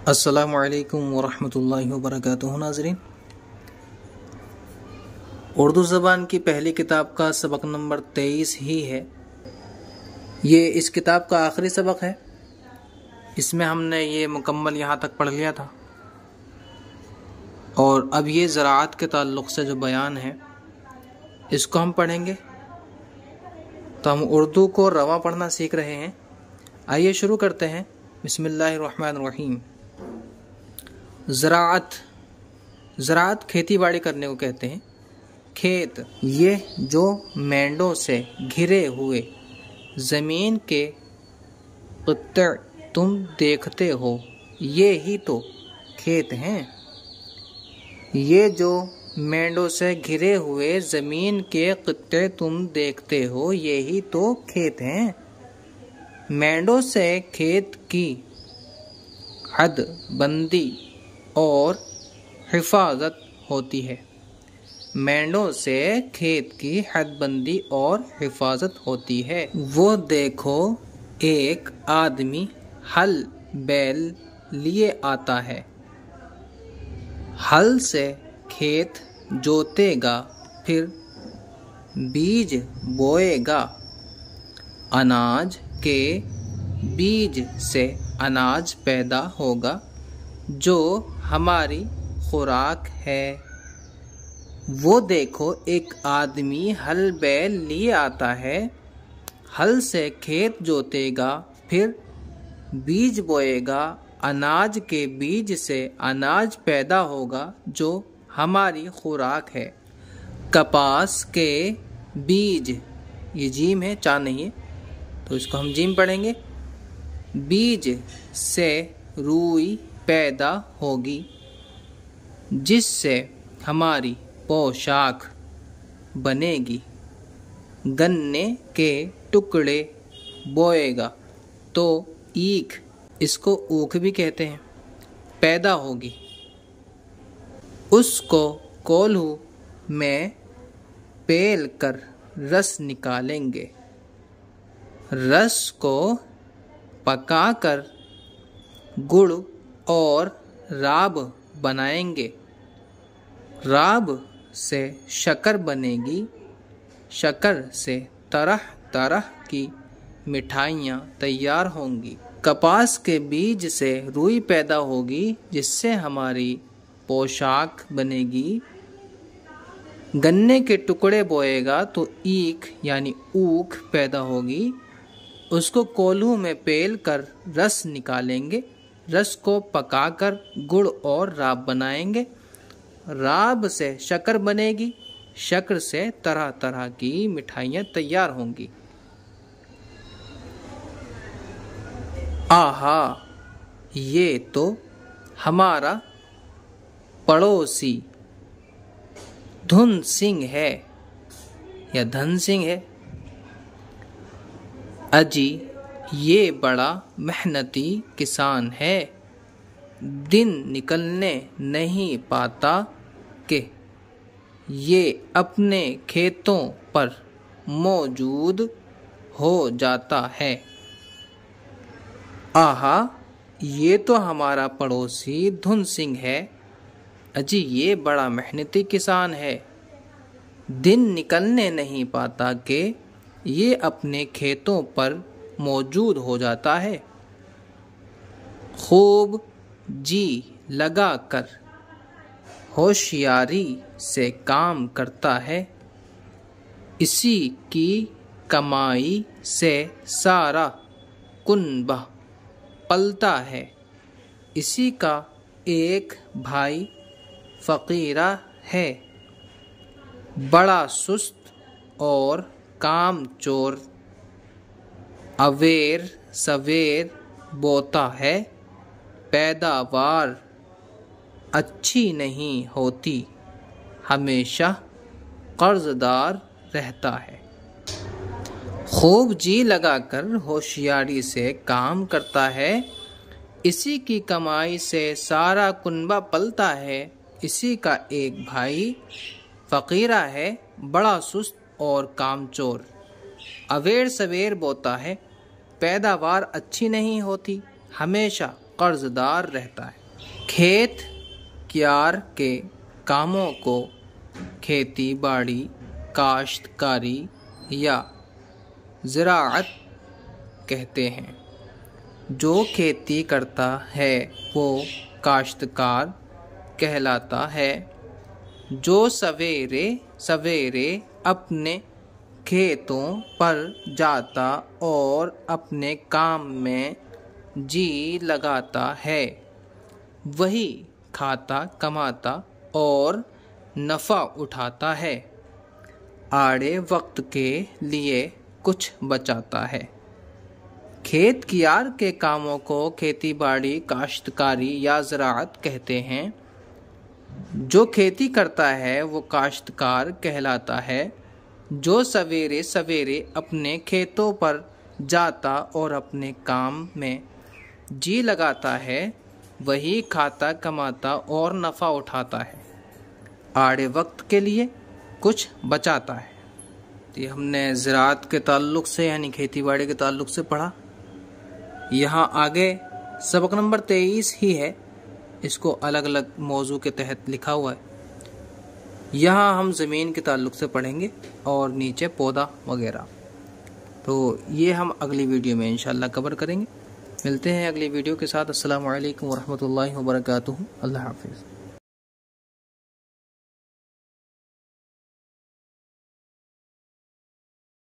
अस्सलामुअलैकुम वरहमतुल्लाहि वबरकातुहू। नाज़रीन, उर्दू ज़बान की पहली किताब का सबक नंबर 23 ही है। ये इस किताब का आखिरी सबक है। इसमें हमने ये मुकम्मल यहाँ तक पढ़ लिया था और अब ये ज़राअत के ताल्लुक़ से जो बयान है इसको हम पढ़ेंगे। तो हम उर्दू को रवा पढ़ना सीख रहे हैं। आइए शुरू करते हैं। बिस्मिल्लाहिर्रहमानिर्रहीम। ज़राअत खेती बाड़ी करने को कहते हैं। खेत ये जो मेंढों से घिरे हुए ज़मीन के क़ुत्ते तुम देखते हो, ये ही तो खेत हैं। ये जो मेंढों से घिरे हुए ज़मीन के क़ुत्ते तुम देखते हो, ये ही तो खेत हैं। मेंढों से खेत की हद बंदी और हिफाजत होती है। मेंढों से खेत की हदबंदी और हिफाजत होती है। वो देखो, एक आदमी हल बैल लिए आता है। हल से खेत जोतेगा, फिर बीज बोएगा। अनाज के बीज से अनाज पैदा होगा जो हमारी खुराक है। वो देखो, एक आदमी हल बैल लिए आता है। हल से खेत जोतेगा, फिर बीज बोएगा। अनाज के बीज से अनाज पैदा होगा जो हमारी खुराक है। कपास के बीज, ये जीम है, चा नहीं है, तो इसको हम जीम पढ़ेंगे। बीज से रुई पैदा होगी जिससे हमारी पोशाक बनेगी। गन्ने के टुकड़े बोएगा तो ईख, इसको ऊख भी कहते हैं, पैदा होगी। उसको कोल्हू में पेल कर रस निकालेंगे। रस को पकाकर गुड़ और राब बनाएंगे। राब से शक्कर बनेगी। शक्कर से तरह तरह की मिठाइयाँ तैयार होंगी। कपास के बीज से रुई पैदा होगी जिससे हमारी पोशाक बनेगी। गन्ने के टुकड़े बोएगा तो ईख यानी ऊख पैदा होगी। उसको कोल्हू में पेल कर रस निकालेंगे। रस को पकाकर गुड़ और राब बनाएंगे। राब से शक्कर बनेगी। शक्कर से तरह तरह की मिठाइयाँ तैयार होंगी। आहा, ये तो हमारा पड़ोसी धुन सिंह है या धन सिंह है। अजी, ये बड़ा मेहनती किसान है। दिन निकलने नहीं पाता कि ये अपने खेतों पर मौजूद हो जाता है। आहा, ये तो हमारा पड़ोसी धुन सिंह है। अजी, ये बड़ा मेहनती किसान है। दिन निकलने नहीं पाता कि ये अपने खेतों पर मौजूद हो जाता है। खूब जी लगाकर होशियारी से काम करता है। इसी की कमाई से सारा कुनबा पलता है। इसी का एक भाई फ़कीरा है, बड़ा सुस्त और कामचोर। अवेर सवेर बोता है, पैदावार अच्छी नहीं होती। हमेशा कर्जदार रहता है। खूब जी लगाकर होशियारी से काम करता है। इसी की कमाई से सारा कुनबा पलता है। इसी का एक भाई फ़कीरा है, बड़ा सुस्त और कामचोर। अवेर सवेर बोता है, पैदावार अच्छी नहीं होती। हमेशा कर्जदार रहता है। खेत कियार के कामों को खेती बाड़ी, काश्तकारी या ज़राअत कहते हैं। जो खेती करता है वो काश्तकार कहलाता है। जो सवेरे सवेरे अपने खेतों पर जाता और अपने काम में जी लगाता है, वही खाता कमाता और नफ़ा उठाता है। आड़े वक्त के लिए कुछ बचाता है। खेत कियार के कामों को खेती बाड़ी, काश्तकारी या ज़राअत कहते हैं। जो खेती करता है वो काश्तकार कहलाता है। जो सवेरे सवेरे अपने खेतों पर जाता और अपने काम में जी लगाता है, वही खाता कमाता और नफ़ा उठाता है। आड़े वक्त के लिए कुछ बचाता है। तो ये हमने ज़राअत के ताल्लुक़ से यानी खेती बाड़ी के ताल्लुक़ से पढ़ा। यहाँ आगे सबक नंबर 23 ही है, इसको अलग अलग मौजू के तहत लिखा हुआ है। यहाँ हम ज़मीन के ताल्लुक़ से पढ़ेंगे और नीचे पौधा वगैरह। तो ये हम अगली वीडियो में इंशाअल्लाह कवर करेंगे। मिलते हैं अगली वीडियो के साथ। अस्सलामु अलैकुम वरहमतुल्लाहि वबरकातुहू। अल्लाह हाफ़िज़।